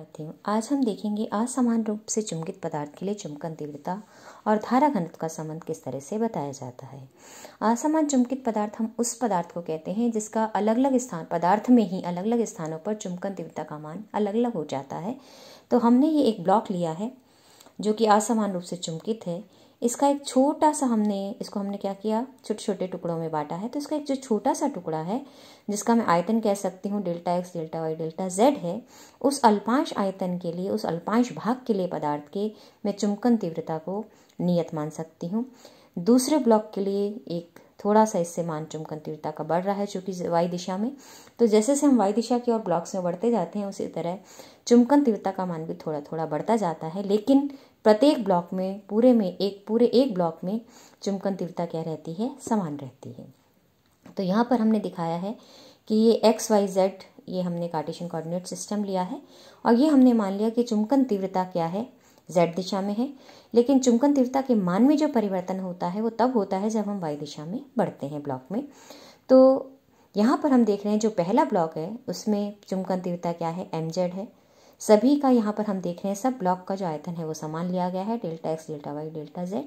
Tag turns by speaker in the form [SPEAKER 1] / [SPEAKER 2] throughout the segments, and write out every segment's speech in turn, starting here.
[SPEAKER 1] विद्यार्थियों, आज हम देखेंगे असमान रूप से चुंबकित पदार्थ के लिए चुंबकन तीव्रता और धारा घनत्व का संबंध किस तरह से बताया जाता है। असमान चुंबकित पदार्थ हम उस पदार्थ को कहते हैं जिसका अलग अलग स्थान पदार्थ में ही अलग अलग स्थानों पर चुंबकन तीव्रता का मान अलग अलग हो जाता है। तो हमने ये एक ब्लॉक लिया है जो कि असमान रूप से चुंबकित है। इसका एक छोटा सा इसको हमने क्या किया, छोटे छोटे टुकड़ों में बांटा है। तो इसका एक जो छोटा सा टुकड़ा है जिसका मैं आयतन कह सकती हूँ delta X delta Y delta Z है, उस अल्पांश आयतन के लिए, उस अल्पांश भाग के लिए पदार्थ के मैं चुंबकन तीव्रता को नियत मान सकती हूँ। दूसरे ब्लॉक के लिए एक थोड़ा सा इससे मान चुंबकन तीव्रता का बढ़ रहा है चूंकि वाई दिशा में। तो जैसे से हम वाई दिशा की ओर ब्लॉक्स में बढ़ते जाते हैं उसी तरह चुंबकन तीव्रता का मान भी थोड़ा थोड़ा बढ़ता जाता है, लेकिन प्रत्येक ब्लॉक में पूरे एक ब्लॉक में चुंबकन तीव्रता क्या रहती है, समान रहती है। तो यहाँ पर हमने दिखाया है कि ये एक्स वाई जेड, ये हमने कार्टेशियन कोऑर्डिनेट सिस्टम लिया है और ये हमने मान लिया कि चुंबकन तीव्रता क्या है, जेड दिशा में है। लेकिन चुंबकन तीव्रता के मान में जो परिवर्तन होता है वो तब होता है जब हम वाई दिशा में बढ़ते हैं ब्लॉक में। तो यहाँ पर हम देख रहे हैं जो पहला ब्लॉक है उसमें चुंबकन तीव्रता क्या है, एम जेड है। सभी का यहाँ पर हम देख रहे हैं सब ब्लॉक का जो आयतन है वो समान लिया गया है, delta X delta Y delta Z.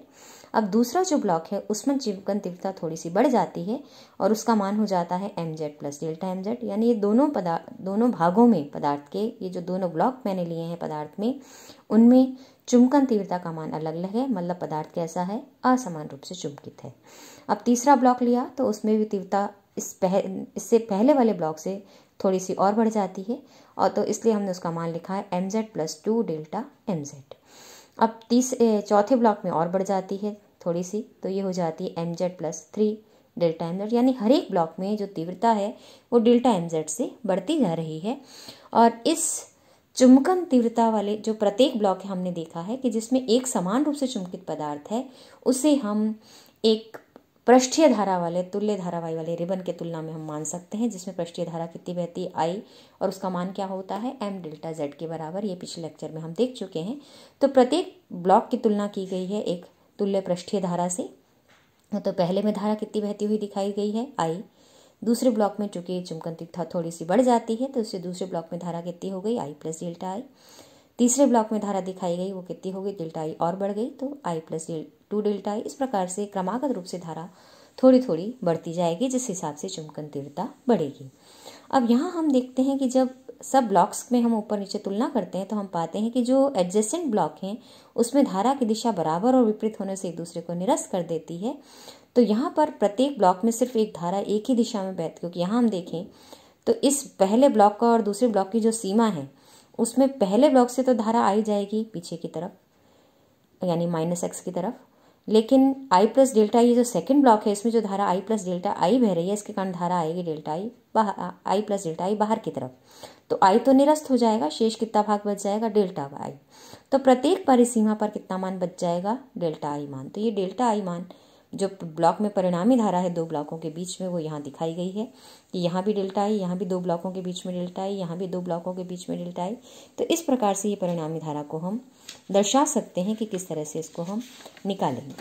[SPEAKER 1] अब दूसरा जो ब्लॉक है उसमें चुंबकन तीव्रता थोड़ी सी बढ़ जाती है और उसका मान हो जाता है M Z plus delta M Z. यानी ये दोनों भागों में पदार्थ के, ये जो दोनों ब्लॉक मैंने लिए हैं पदार्थ में, उनमें चुंबकन तीव्रता का मान अलग अलग है, मतलब पदार्थ कैसा है, असमान रूप से चुंबकित है। अब तीसरा ब्लॉक लिया तो उसमें भी तीव्रता इससे पहले वाले ब्लॉक से थोड़ी सी और बढ़ जाती है और तो इसलिए हमने उसका मान लिखा है M Z plus 2 delta M Z. अब चौथे ब्लॉक में और बढ़ जाती है थोड़ी सी, तो ये हो जाती है M Z plus 3 delta M Z. यानी हर एक ब्लॉक में जो तीव्रता है वो डेल्टा एम जेड से बढ़ती जा रही है। और इस चुंबकन तीव्रता वाले जो प्रत्येक ब्लॉक है हमने देखा है कि जिसमें एक समान रूप से चुंबकित पदार्थ है उसे हम एक पृष्ठीय धारा वाले, तुल्य धारा वाई वाले रिबन के तुलना में हम मान सकते हैं, जिसमें पृष्ठीय धारा कितनी बहती है, आई, और उसका मान क्या होता है, एम डेल्टा जेड के बराबर। ये पिछले लेक्चर में हम देख चुके हैं। तो प्रत्येक ब्लॉक की तुलना की गई है एक तुल्य पृष्ठीय धारा से। तो पहले में धारा कितनी बहती हुई दिखाई गई है, आई। दूसरे ब्लॉक में चूंकि चुंबकन तीव्रता थोड़ी सी बढ़ जाती है तो उससे दूसरे ब्लॉक में धारा कितनी हो गई, आई प्लस डेल्टा आई। तीसरे ब्लॉक में धारा दिखाई गई वो कितनी हो गई, डेल्टा आई और बढ़ गई तो आई प्लस 2 डेल्टा आई। इस प्रकार से क्रमागत रूप से धारा थोड़ी थोड़ी बढ़ती जाएगी जिस हिसाब से चुंबकन तीव्रता बढ़ेगी। अब यहाँ हम देखते हैं कि जब सब ब्लॉक्स में हम ऊपर नीचे तुलना करते हैं तो हम पाते हैं कि जो एडजेसेंट ब्लॉक हैं उसमें धारा की दिशा बराबर और विपरीत होने से एक दूसरे को निरस्त कर देती है। तो यहाँ पर प्रत्येक ब्लॉक में सिर्फ एक धारा एक ही दिशा में बहती, क्योंकि यहाँ हम देखें तो इस पहले ब्लॉक का और दूसरे ब्लॉक की जो सीमा है उसमें पहले ब्लॉक से तो धारा आई जाएगी पीछे की तरफ, यानी -x की तरफ, लेकिन आई प्लस डेल्टा ये जो सेकंड ब्लॉक है इसमें जो धारा आई प्लस डेल्टा आई बह रही है इसके कारण धारा आएगी डेल्टा आई प्लस डेल्टा आई बाहर की तरफ। तो आई तो निरस्त हो जाएगा, शेष कितना भाग बच जाएगा, डेल्टा आई। तो प्रत्येक परिसीमा पर कितना मान बच जाएगा, डेल्टा आई मान। तो ये डेल्टा आई मान जो ब्लॉक में परिणामी धारा है दो ब्लॉकों के बीच में वो यहाँ दिखाई गई है कि यहाँ भी डेल्टा आई, यहाँ भी दो ब्लॉकों के बीच में डेल्टा आई, यहाँ भी दो ब्लॉकों के बीच में डेल्टा आई। तो इस प्रकार से ये परिणामी धारा को हम दर्शा सकते हैं कि किस तरह से इसको हम निकालेंगे।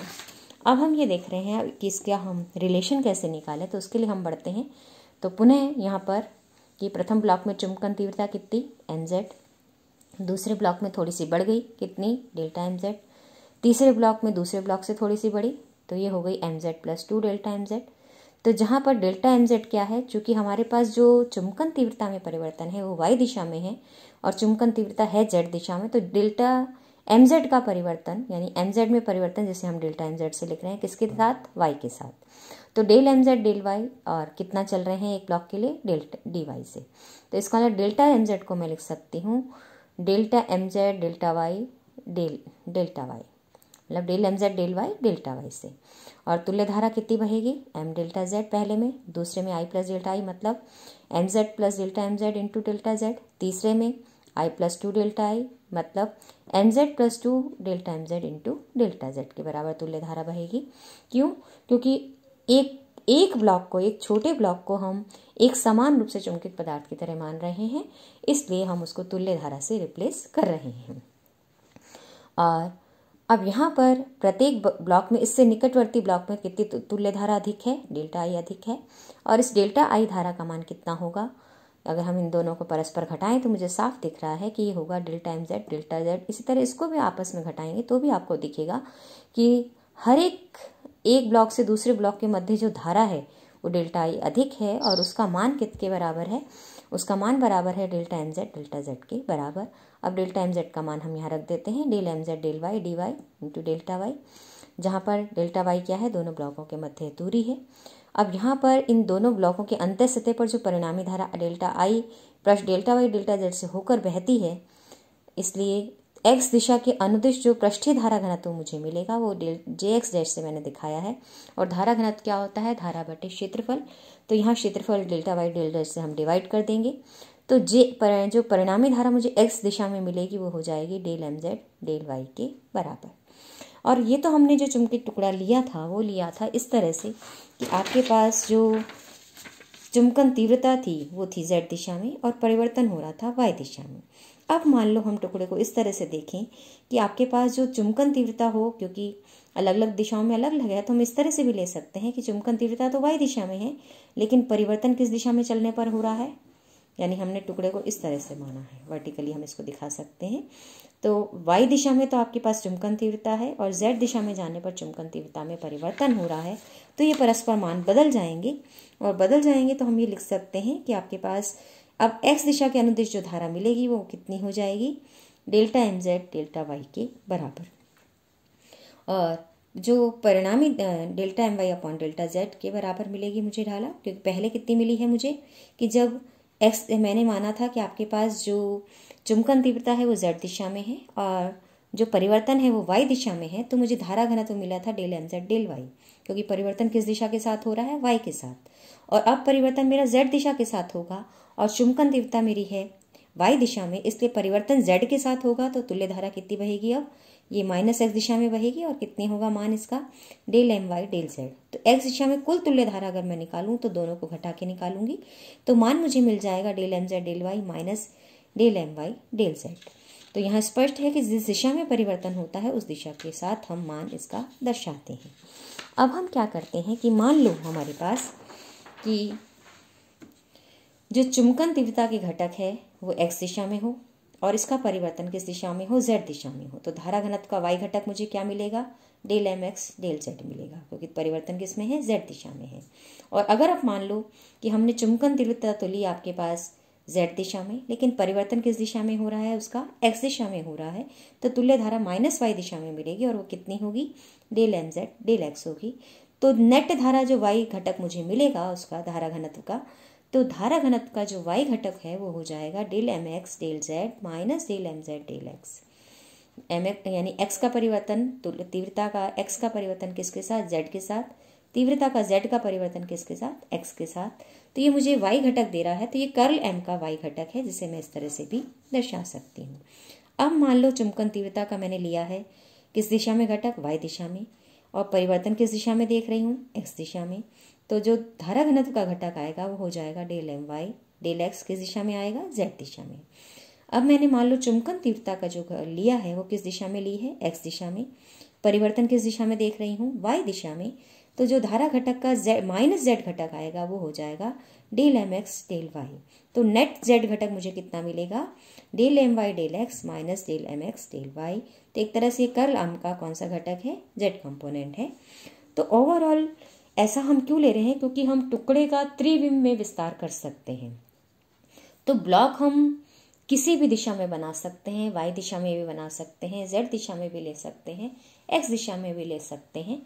[SPEAKER 1] अब हम ये देख रहे हैं कि इसका हम रिलेशन कैसे निकालें, तो उसके लिए हम बढ़ते हैं। तो पुनः यहाँ पर कि प्रथम ब्लॉक में चुंबकन तीव्रता कितनी, एम जेड। दूसरे ब्लॉक में थोड़ी सी बढ़ गई, कितनी, डेल्टा एम जेड। तीसरे ब्लॉक में दूसरे ब्लॉक से थोड़ी सी बढ़ी तो ये हो गई M Z plus 2 delta M Z. तो जहाँ पर डेल्टा एम जेड क्या है, चूंकि हमारे पास जो चुंबकन तीव्रता में परिवर्तन है वो वाई दिशा में है और चुंबकन तीव्रता है जेड दिशा में, तो डेल्टा एम जेड का परिवर्तन यानी एम जेड में परिवर्तन जिसे हम डेल्टा एम जेड से लिख रहे हैं किसके साथ, वाई के साथ। तो del M Z del Y और कितना चल रहे हैं एक ब्लॉक के लिए, डेल्टा डी वाई से। तो इसका मतलब डेल्टा एम जेड को मैं लिख सकती हूँ delta M Z delta Y delta Y, मतलब del M Z del Y delta Y से। और तुल्य धारा कितनी बहेगी, एम डेल्टा जेड पहले में, दूसरे में आई प्लस डेल्टा आई, मतलब M Z plus delta M Z into delta Z. तीसरे में आई प्लस 2 डेल्टा आई, मतलब M Z plus 2 delta M Z into delta Z के बराबर तुल्य धारा बहेगी। क्यों, क्योंकि एक ब्लॉक को, एक छोटे ब्लॉक को हम एक समान रूप से चुंबकित पदार्थ की तरह मान रहे हैं, इसलिए हम उसको तुल्य धारा से रिप्लेस कर रहे हैं। और अब यहाँ पर प्रत्येक ब्लॉक में, इससे निकटवर्ती ब्लॉक में कितनी तुल्य धारा अधिक है, डेल्टा आई अधिक है। और इस डेल्टा आई धारा का मान कितना होगा, अगर हम इन दोनों को परस्पर घटाएं तो मुझे साफ दिख रहा है कि ये होगा delta M Z delta Z. इसी तरह इसको भी आपस में घटाएंगे तो भी आपको दिखेगा कि हर एक ब्लॉक से दूसरे ब्लॉक के मध्य जो धारा है वो डेल्टा आई अधिक है और उसका मान किसके बराबर है, उसका मान बराबर है delta M Z delta Z के बराबर। अब डेल्टा एम जेड का मान हम यहाँ रख देते हैं del M Z del Y D Y into delta Y, जहाँ पर डेल्टा वाई क्या है, दोनों ब्लॉकों के मध्य दूरी है। अब यहाँ पर इन दोनों ब्लॉकों के अंतः सतह पर जो परिणामी धारा delta I plus delta Y delta Z से होकर बहती है, इसलिए एक्स दिशा के अनुदिश जो पृष्ठीय धारा घनत्व मुझे मिलेगा वो जे एक्स डैश से मैंने दिखाया है। और धारा घनत्व क्या होता है, धारा बटे क्षेत्रफल। तो यहाँ क्षेत्रफल डेल्टा वाई डेल्टा जेड से हम डिवाइड कर देंगे तो जो परिणामी धारा मुझे एक्स दिशा में मिलेगी वो हो जाएगी del M Z del Y के बराबर। और ये तो हमने जो चुंबकीय टुकड़ा लिया था वो लिया था इस तरह से कि आपके पास जो चुंबकन तीव्रता थी वो थी z दिशा में और परिवर्तन हो रहा था y दिशा में। अब मान लो हम टुकड़े को इस तरह से देखें कि आपके पास जो चुंबकन तीव्रता हो, क्योंकि अलग अलग दिशाओं में अलग अलग है, तो हम इस तरह से भी ले सकते हैं कि चुंबकन तीव्रता तो y दिशा में है लेकिन परिवर्तन किस दिशा में चलने पर हो रहा है, यानी हमने टुकड़े को इस तरह से माना है, वर्टिकली हम इसको दिखा सकते हैं। तो y दिशा में तो आपके पास चुंबकन तीव्रता है और z दिशा में जाने पर चुंबकन तीव्रता में परिवर्तन हो रहा है, तो ये परस्पर मान बदल जाएंगे और बदल जाएंगे तो हम ये लिख सकते हैं कि आपके पास अब x दिशा के अनुदिश जो धारा मिलेगी वो कितनी हो जाएगी, delta M Z delta Y के बराबर। और जो परिणामी delta M Y upon delta Z के बराबर मिलेगी मुझे ढाला, क्योंकि पहले कितनी मिली है मुझे कि जब एक्स मैंने माना था कि आपके पास जो चुंबकन तीव्रता है वो z दिशा में है और जो परिवर्तन है वो y दिशा में है, तो मुझे धारा घनत्व मिला था del M Z del Y, क्योंकि परिवर्तन किस दिशा के साथ हो रहा है, y के साथ। और अब परिवर्तन मेरा z दिशा के साथ होगा और चुंबकन तीव्रता मेरी है y दिशा में, इसलिए परिवर्तन z के साथ होगा तो तुल्य धारा कितनी बहेगी, अब ये माइनस x दिशा में बहेगी और कितनी होगा मान इसका del M Y del Z. तो x दिशा में कुल तुल्य धारा अगर मैं निकालूं तो दोनों को घटा के निकालूंगी तो मान मुझे मिल जाएगा del M Z del Y minus del M Y del Z. तो यहाँ स्पष्ट है कि जिस दिशा में परिवर्तन होता है उस दिशा के साथ हम मान इसका दर्शाते हैं। अब हम क्या करते हैं कि मान लो हमारे पास कि जो चुंबकन तीव्रता के घटक है वो x दिशा में हो और इसका परिवर्तन किस दिशा में हो, z दिशा में हो, तो धारा घनत्व का y घटक मुझे क्या मिलेगा, del M X del Z मिलेगा, क्योंकि परिवर्तन किस में है, z दिशा में है। और अगर आप मान लो कि हमने चुंबकन तीव्रता तो ली आपके पास z दिशा में, लेकिन परिवर्तन किस दिशा में हो रहा है, उसका x दिशा में हो रहा है, तो तुल्य धारा माइनस y दिशा में मिलेगी और वो कितनी होगी, del M Z del X होगी। तो नेट धारा जो y घटक मुझे मिलेगा उसका धारा घनत्व का, तो धारा घनत्व का जो y घटक है वो हो जाएगा del M X del Z minus del M Z del X. M X यानी x का परिवर्तन तीव्रता का x का परिवर्तन किसके साथ, z के साथ, तीव्रता का z का परिवर्तन किसके साथ, x के साथ। तो ये मुझे y घटक दे रहा है, तो ये कर्ल m का y घटक है जिसे मैं इस तरह से भी दर्शा सकती हूँ। अब मान लो चुंबकन तीव्रता का मैंने लिया है किस दिशा में घटक, y दिशा में, और परिवर्तन किस दिशा में देख रही हूँ, x दिशा में, तो जो धारा घनत्व का घटक आएगा वो हो जाएगा del M Y del X किस दिशा में आएगा, z दिशा में। अब मैंने मान लो चुंबकन तीव्रता का जो लिया है वो किस दिशा में ली है, x दिशा में, परिवर्तन किस दिशा में देख रही हूँ, y दिशा में, तो जो धारा घटक का z माइनस z घटक आएगा वो हो जाएगा del M X del Y. तो नेट z घटक मुझे कितना मिलेगा, del M Y del X minus del M X del Y. तो एक तरह से कर्ल m का कौन सा घटक है, z कंपोनेंट है। तो ओवरऑल ऐसा हम क्यों ले रहे हैं, क्योंकि हम टुकड़े का त्रिविम में विस्तार कर सकते हैं। तो ब्लॉक हम किसी भी दिशा में बना सकते हैं, y दिशा में भी बना सकते हैं, z दिशा में भी ले सकते हैं, x दिशा में भी ले सकते हैं।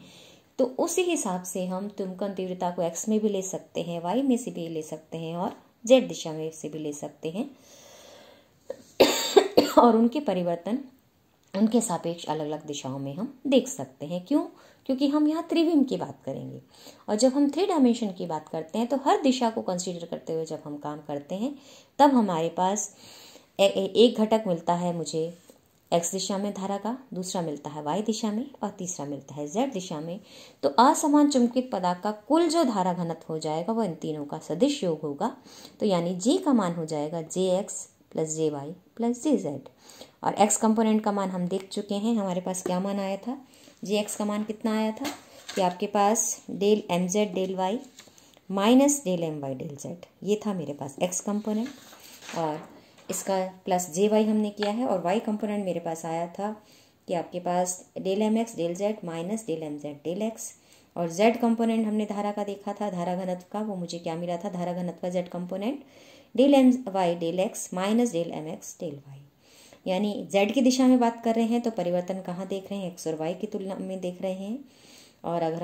[SPEAKER 1] तो उसी हिसाब से हम चुंबकन तीव्रता को x में भी ले सकते हैं, y में से भी ले सकते हैं और z दिशा में से भी ले सकते हैं और उनके परिवर्तन उनके सापेक्ष अलग अलग दिशाओं में हम देख सकते हैं। क्यों, क्योंकि हम यहाँ त्रिविम की बात करेंगे और जब हम 3 डायमेंशन की बात करते हैं तो हर दिशा को कंसीडर करते हुए जब हम काम करते हैं तब हमारे पास एक घटक मिलता है मुझे x दिशा में धारा का, दूसरा मिलता है y दिशा में और तीसरा मिलता है z दिशा में। तो असमान चुंबकित पदार्थ का कुल जो धारा घनत्व हो जाएगा वो इन तीनों का सदिश योग होगा। तो यानी g का मान हो जाएगा jx प्लस जे वाई प्लस जे जेड। और x कंपोनेंट का मान हम देख चुके हैं, हमारे पास क्या मान आया था, jx का मान कितना आया था कि आपके पास del M Z del Y minus del M by del Z, ये था मेरे पास एक्स कंपोनेंट, और इसका प्लस जे वाई हमने किया है, और वाई कंपोनेंट मेरे पास आया था कि आपके पास del M X del Z minus del M Z del X, और जेड कंपोनेंट हमने धारा का देखा था, धारा घनत्व का, वो मुझे क्या मिला था, धारा घनत्व का Z component del M Y del X minus del M X del Y. यानी जेड की दिशा में बात कर रहे हैं तो परिवर्तन कहाँ देख रहे हैं, एक्स और वाई की तुलना में देख रहे हैं, और अगर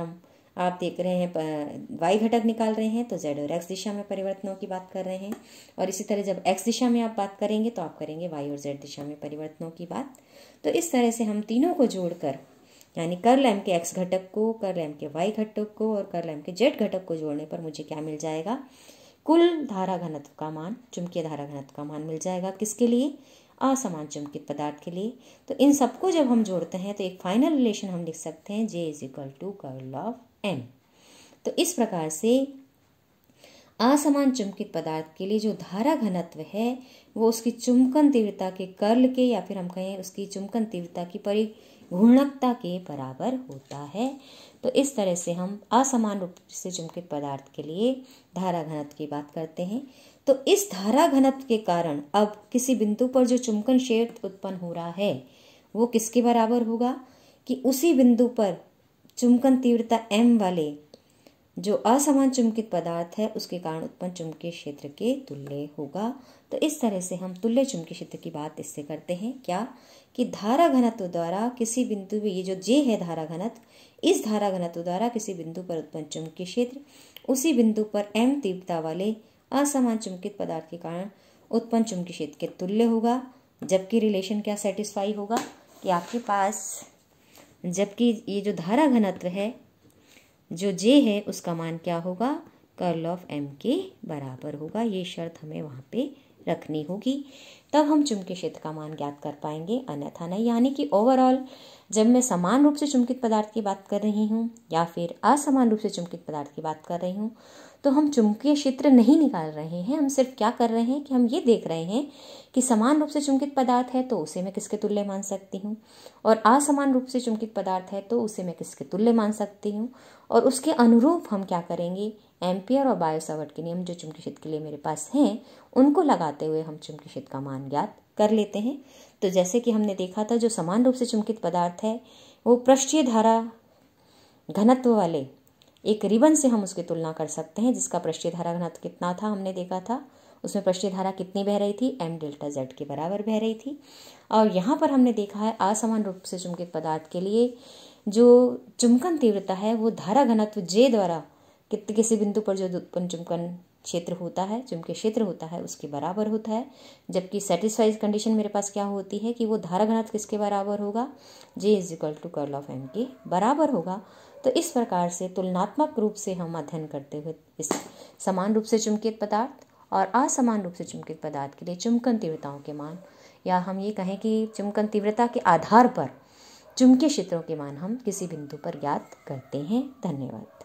[SPEAKER 1] आप देख रहे हैं वाई घटक निकाल रहे हैं तो जेड और एक्स दिशा में परिवर्तनों की बात कर रहे हैं, और इसी तरह जब एक्स दिशा में आप बात करेंगे तो आप करेंगे वाई और जेड दिशा में परिवर्तनों की बात। तो इस तरह से हम तीनों को जोड़कर, यानी कर्ल एम के एक्स घटक को, कर्ल एम के वाई घटक को और कर्ल एम के जेड घटक को जोड़ने पर मुझे क्या मिल जाएगा, कुल धारा घनत्व का मान, चुंबकीय धारा घनत्व का मान मिल जाएगा। किसके लिए, असमान चुंबकित पदार्थ के लिए। तो इन सबको जब हम जोड़ते हैं तो एक फाइनल रिलेशन हम लिख सकते हैं, J is equal to curl of M। तो इस प्रकार से असमान चुंबकित पदार्थ के लिए जो धारा घनत्व है वो उसकी चुंबकन तीव्रता के कर्ल के, या फिर हम कहें उसकी चुंबकन तीव्रता की परिघूर्णकता के बराबर होता है। तो इस तरह से हम असमान रूप से चुंबकित पदार्थ के लिए धारा घनत्व की बात करते हैं। तो इस धारा घनत्व के कारण अब किसी बिंदु पर जो चुंबकन क्षेत्र उत्पन्न हो रहा है वो किसके बराबर होगा, कि उसी बिंदु पर चुंबकन तीव्रता m वाले जो असमान चुंबकित पदार्थ है उसके कारण उत्पन्न चुंबकीय क्षेत्र के तुल्य होगा। तो इस तरह से हम तुल्य चुंबकीय क्षेत्र की बात इससे करते हैं, क्या कि धारा घनत्व द्वारा किसी बिंदु पे, ये जो J है धारा घनत्व, इस धारा घनत्व द्वारा किसी बिंदु पर उत्पन्न चुंबकीय क्षेत्र उसी बिंदु पर m तीव्रता वाले असमान चुंबकित पदार्थ के कारण उत्पन्न चुंबकीय क्षेत्र के तुल्य होगा। जबकि रिलेशन क्या सेटिस्फाई होगा, कि आपके पास जबकि ये जो धारा घनत्व है जो J है उसका मान क्या होगा, कर्ल ऑफ M के बराबर होगा। ये शर्त हमें वहाँ पे रखनी होगी, तब हम चुंबकीय क्षेत्र का मान ज्ञात कर पाएंगे, अन्यथा नहीं। यानी कि ओवरऑल जब मैं समान रूप से चुंबकित पदार्थ की बात कर रही हूँ या फिर असमान रूप से चुंबकित पदार्थ की बात कर रही हूँ तो हम चुंबकीय क्षेत्र नहीं निकाल रहे हैं, हम सिर्फ क्या कर रहे हैं कि हम ये देख रहे हैं कि समान रूप से चुंबकित पदार्थ है तो उसे मैं किसके तुल्य मान सकती हूँ, और असमान रूप से चुंबकित पदार्थ है तो उसे मैं किसके तुल्य मान सकती हूँ, और उसके अनुरूप हम क्या करेंगे, एम्पियर और बायो-सावर्ट के नियम जो चुंबकीय क्षेत्र के लिए मेरे पास हैं उनको लगाते हुए हम चुंबकीय क्षेत्र का मान ज्ञात कर लेते हैं। तो जैसे कि हमने देखा था जो समान रूप से चुंबकित पदार्थ है वो पृष्ठीय धारा घनत्व वाले एक रिबन से हम उसकी तुलना कर सकते हैं, जिसका पृष्ठीय धारा घनत्व कितना था हमने देखा था, उसमें पृष्ठीय धारा कितनी बह रही थी, m डेल्टा z के बराबर बह रही थी। और यहाँ पर हमने देखा है असमान रूप से चुंबकित पदार्थ के लिए जो चुंबकन तीव्रता है वो धारा घनत्व J द्वारा किसी बिंदु पर जो उत्पन्न चुंबकन क्षेत्र होता है, चुंबकीय क्षेत्र होता है, उसके बराबर होता है। जबकि सेटिस्फाइड कंडीशन मेरे पास क्या होती है कि वो धारा घनत्व किसके बराबर होगा, J is equal to curl of M के बराबर होगा। तो इस प्रकार से तुलनात्मक रूप से हम अध्ययन करते हुए इस समान रूप से चुंबकित पदार्थ और असमान रूप से चुंबकित पदार्थ के लिए चुंबकन तीव्रताओं के मान, या हम ये कहें कि चुंबकन तीव्रता के आधार पर चुंबकीय क्षेत्रों के मान हम किसी बिंदु पर ज्ञात करते हैं। धन्यवाद।